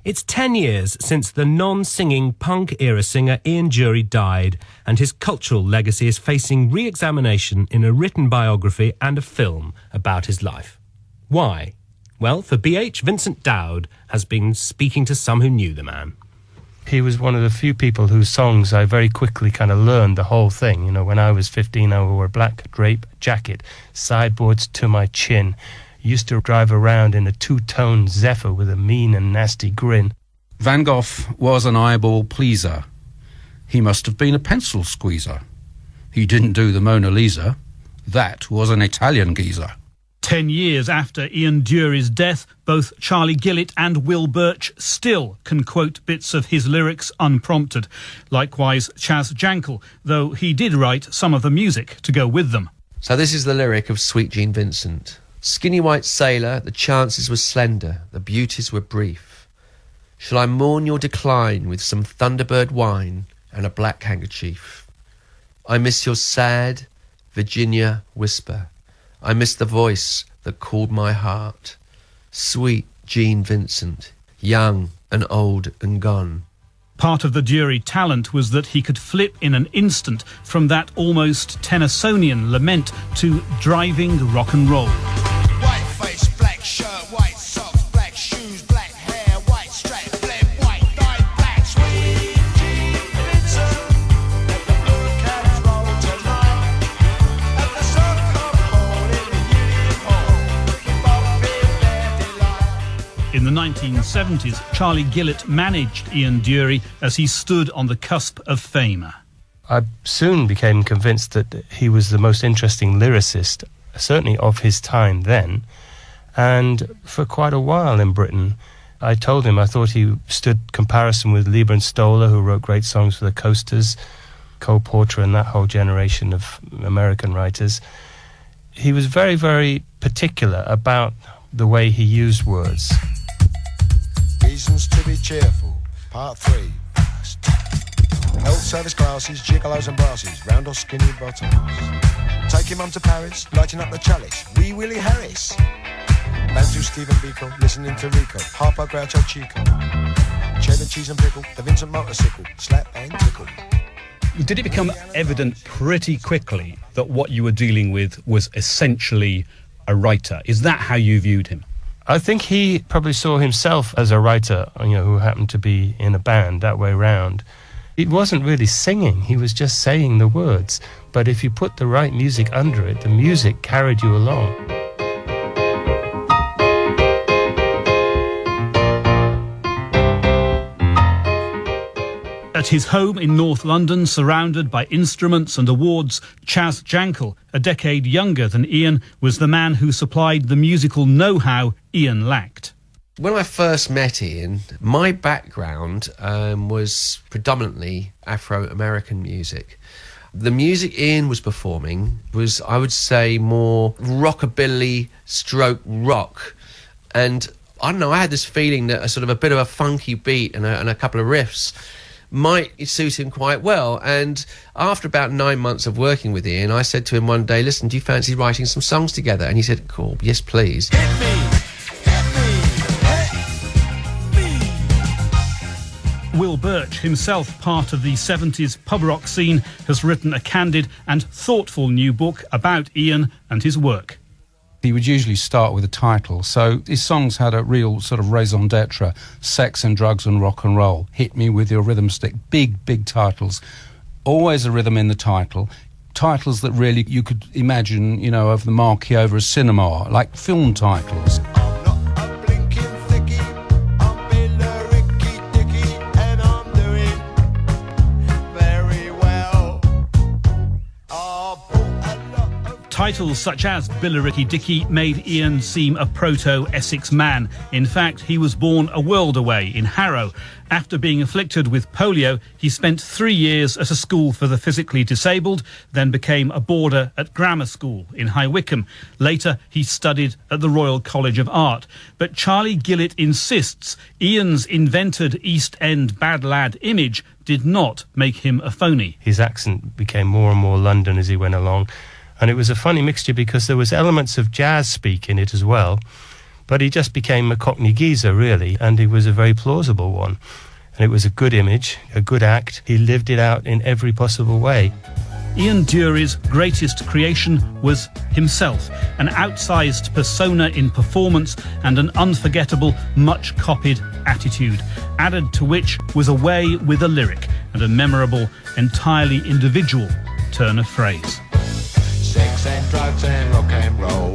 It's 10 years since the non-singing punk-era singer Ian Dury died, and his cultural legacy is facing re-examination in a written biography and a film about his life. Why? Well, for BH, Vincent Dowd has been speaking to some who knew the man. He was one of the few people whose songs I very quickly kind of learned the whole thing. You know, when I was 15, I wore a black drape jacket, sideboards to my chin. Used to drive around in a two-tone Zephyr with a mean and nasty grin. Van Gogh was an eyeball pleaser. He must have been a pencil squeezer. He didn't do the Mona Lisa. That was an Italian geezer. 10 years after Ian Dury's death, both Charlie Gillet and Will Birch still can quote bits of his lyrics unprompted. Likewise, Chaz Jankel, though he did write some of the music to go with them. So this is the lyric of Sweet Jean Vincent. Skinny white sailor, the chances were slender, the beauties were brief. Shall I mourn your decline with some Thunderbird wine and a black handkerchief? I miss your sad Virginia whisper. I miss the voice that called my heart. Sweet Jean Vincent, young and old and gone. Part of the Dury talent was that he could flip in an instant from that almost Tennysonian lament to driving rock and roll. White face, black shirt, white socks, black shoes, black hair, white stripe, bled white, dyed black. Sweet Jean Vincent, let the blue cats roll tonight. Let the sun come on in the Union Hall. Bob in their delight. In the 1970s, Charlie Gillet managed Ian Dury as he stood on the cusp of fame. I soon became convinced that he was the most interesting lyricist, certainly of his time then, and for quite a while in Britain. I told him I thought he stood comparison with Lieber and Stoller, who wrote great songs for the Coasters, Cole Porter and that whole generation of American writers. He was very, very particular about the way he used words. Reasons to be cheerful, part 3. Health service glasses, gigolos and brasses, round or skinny bottoms. Taking mum to Paris, lighting up the chalice, Wee Willie Harris. Bantu Stephen Biko, listening to Rico, Harpo Groucho Chico. Cheddar cheese and pickle, the Vincent motorcycle, slap and tickle. Did it become evident pretty quickly that what you were dealing with was essentially a writer? Is that how you viewed him? I think he probably saw himself as a writer, who happened to be in a band that way round. It wasn't really singing, he was just saying the words. But if you put the right music under it, the music carried you along. At his home in North London, surrounded by instruments and awards, Chaz Jankel, a decade younger than Ian, was the man who supplied the musical know-how Ian lacked. When I first met Ian, my background was predominantly Afro-American music. The music Ian was performing was, I would say, more rockabilly stroke rock. And I don't know, I had this feeling that a sort of a bit of a funky beat and a couple of riffs might suit him quite well. And after about 9 months of working with Ian, I said to him one day, listen, do you fancy writing some songs together? And he said, cool, yes, please. Hit me! Will Birch, himself part of the 70s pub rock scene, has written a candid and thoughtful new book about Ian and his work. He would usually start with a title, so his songs had a real sort of raison d'etre: sex and drugs and rock and roll, hit me with your rhythm stick, big titles. Always a rhythm in the title. Titles that really you could imagine, of the marquee over a cinema, like film titles. Titles such as Billericay Dickie made Ian seem a proto-Essex man. In fact, he was born a world away in Harrow. After being afflicted with polio, he spent 3 years at a school for the physically disabled, then became a boarder at grammar school in High Wycombe. Later, he studied at the Royal College of Art. But Charlie Gillet insists Ian's invented East End bad lad image did not make him a phony. His accent became more and more London as he went along. And it was a funny mixture because there was elements of jazz speak in it as well. But he just became a Cockney geezer, really, and he was a very plausible one. And it was a good image, a good act. He lived it out in every possible way. Ian Dury's greatest creation was himself, an outsized persona in performance and an unforgettable, much-copied attitude, added to which was a way with a lyric and a memorable, entirely individual turn of phrase. Sex and drugs and rock and roll.